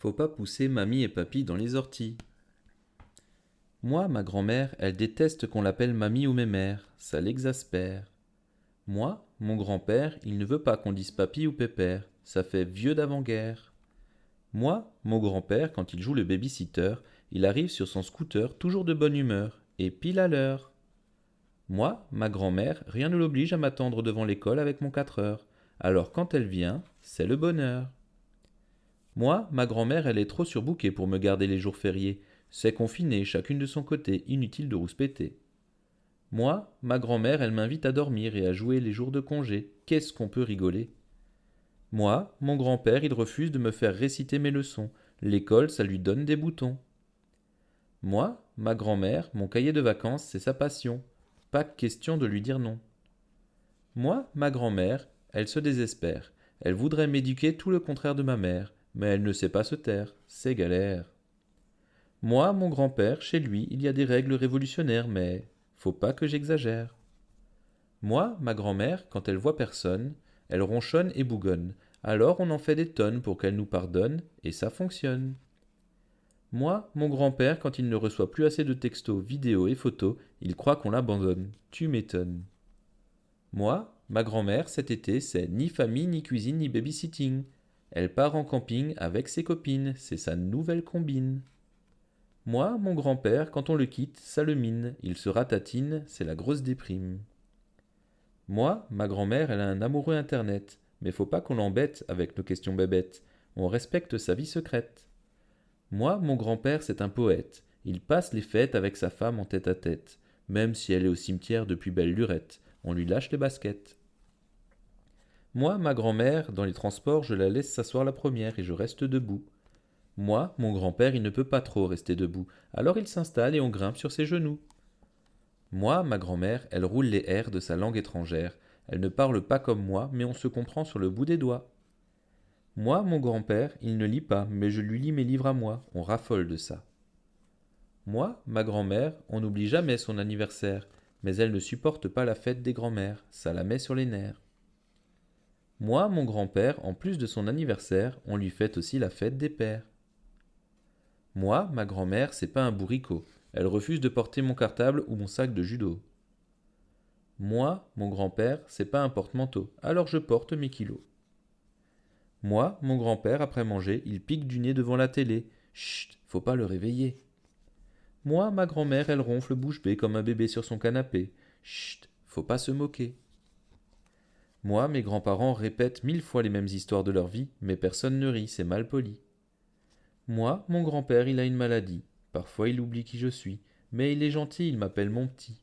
Faut pas pousser mamie et papy dans les orties. Moi, ma grand-mère, elle déteste qu'on l'appelle mamie ou mémère, ça l'exaspère. Moi, mon grand-père, il ne veut pas qu'on dise papy ou pépère, ça fait vieux d'avant-guerre. Moi, mon grand-père, quand il joue le baby-sitter, il arrive sur son scooter toujours de bonne humeur, et pile à l'heure. Moi, ma grand-mère, rien ne l'oblige à m'attendre devant l'école avec mon 4 heures, alors quand elle vient, c'est le bonheur. Moi, ma grand-mère, elle est trop surbookée pour me garder les jours fériés. C'est confiné, chacune de son côté, inutile de rouspéter. Moi, ma grand-mère, elle m'invite à dormir et à jouer les jours de congé. Qu'est-ce qu'on peut rigoler? Moi, mon grand-père, il refuse de me faire réciter mes leçons. L'école, ça lui donne des boutons. Moi, ma grand-mère, mon cahier de vacances, c'est sa passion. Pas question de lui dire non. Moi, ma grand-mère, elle se désespère. Elle voudrait m'éduquer tout le contraire de ma mère, mais elle ne sait pas se taire, c'est galère. Moi, mon grand-père, chez lui, il y a des règles révolutionnaires, mais faut pas que j'exagère. Moi, ma grand-mère, quand elle voit personne, elle ronchonne et bougonne. Alors on en fait des tonnes pour qu'elle nous pardonne, et ça fonctionne. Moi, mon grand-père, quand il ne reçoit plus assez de textos, vidéos et photos, il croit qu'on l'abandonne. Tu m'étonnes. Moi, ma grand-mère, cet été, c'est ni famille, ni cuisine, ni babysitting. Elle part en camping avec ses copines, c'est sa nouvelle combine. Moi, mon grand-père, quand on le quitte, ça le mine, il se ratatine, c'est la grosse déprime. Moi, ma grand-mère, elle a un amoureux internet, mais faut pas qu'on l'embête avec nos questions bébêtes, on respecte sa vie secrète. Moi, mon grand-père, c'est un poète, il passe les fêtes avec sa femme en tête-à-tête, même si elle est au cimetière depuis belle lurette, on lui lâche les baskets. Moi, ma grand-mère, dans les transports, je la laisse s'asseoir la première et je reste debout. Moi, mon grand-père, il ne peut pas trop rester debout, alors il s'installe et on grimpe sur ses genoux. Moi, ma grand-mère, elle roule les R de sa langue étrangère. Elle ne parle pas comme moi, mais on se comprend sur le bout des doigts. Moi, mon grand-père, il ne lit pas, mais je lui lis mes livres à moi. On raffole de ça. Moi, ma grand-mère, on n'oublie jamais son anniversaire, mais elle ne supporte pas la fête des grands-mères. Ça la met sur les nerfs. Moi, mon grand-père, en plus de son anniversaire, on lui fête aussi la fête des pères. Moi, ma grand-mère, c'est pas un bourricot. Elle refuse de porter mon cartable ou mon sac de judo. Moi, mon grand-père, c'est pas un porte-manteau, alors je porte mes kilos. Moi, mon grand-père, après manger, il pique du nez devant la télé. Chut, faut pas le réveiller. Moi, ma grand-mère, elle ronfle bouche bée comme un bébé sur son canapé. Chut, faut pas se moquer. Moi, mes grands-parents répètent 1000 fois les mêmes histoires de leur vie, mais personne ne rit, c'est mal poli. Moi, mon grand-père, il a une maladie. Parfois, il oublie qui je suis, mais il est gentil, il m'appelle mon petit.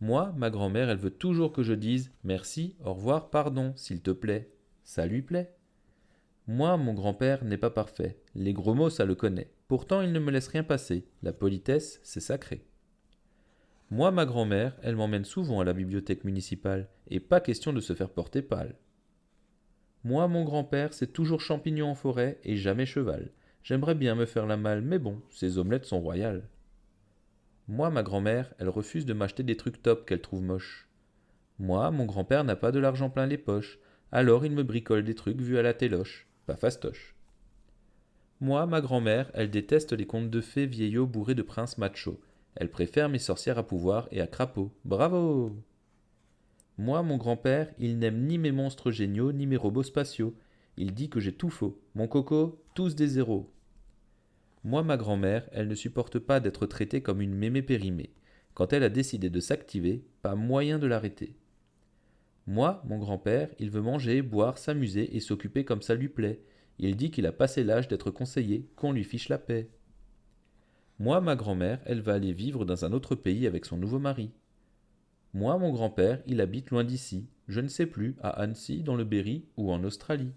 Moi, ma grand-mère, elle veut toujours que je dise merci, au revoir, pardon, s'il te plaît. Ça lui plaît. Moi, mon grand-père n'est pas parfait. Les gros mots, ça le connaît. Pourtant, il ne me laisse rien passer. La politesse, c'est sacré. Moi, ma grand-mère, elle m'emmène souvent à la bibliothèque municipale, et pas question de se faire porter pâle. Moi, mon grand-père, c'est toujours champignon en forêt et jamais cheval. J'aimerais bien me faire la malle, mais bon, ces omelettes sont royales. Moi, ma grand-mère, elle refuse de m'acheter des trucs top qu'elle trouve moches. Moi, mon grand-père n'a pas de l'argent plein les poches, alors il me bricole des trucs vus à la téloche, pas fastoche. Moi, ma grand-mère, elle déteste les contes de fées vieillots bourrés de princes machos. Elle préfère mes sorcières à pouvoir et à crapauds. Bravo! Moi, mon grand-père, il n'aime ni mes monstres géniaux ni mes robots spatiaux. Il dit que j'ai tout faux. Mon coco, tous des zéros. Moi, ma grand-mère, elle ne supporte pas d'être traitée comme une mémé périmée. Quand elle a décidé de s'activer, pas moyen de l'arrêter. Moi, mon grand-père, il veut manger, boire, s'amuser et s'occuper comme ça lui plaît. Il dit qu'il a passé l'âge d'être conseillé, qu'on lui fiche la paix. Moi, ma grand-mère, elle va aller vivre dans un autre pays avec son nouveau mari. Moi, mon grand-père, il habite loin d'ici, je ne sais plus, à Annecy, dans le Berry ou en Australie.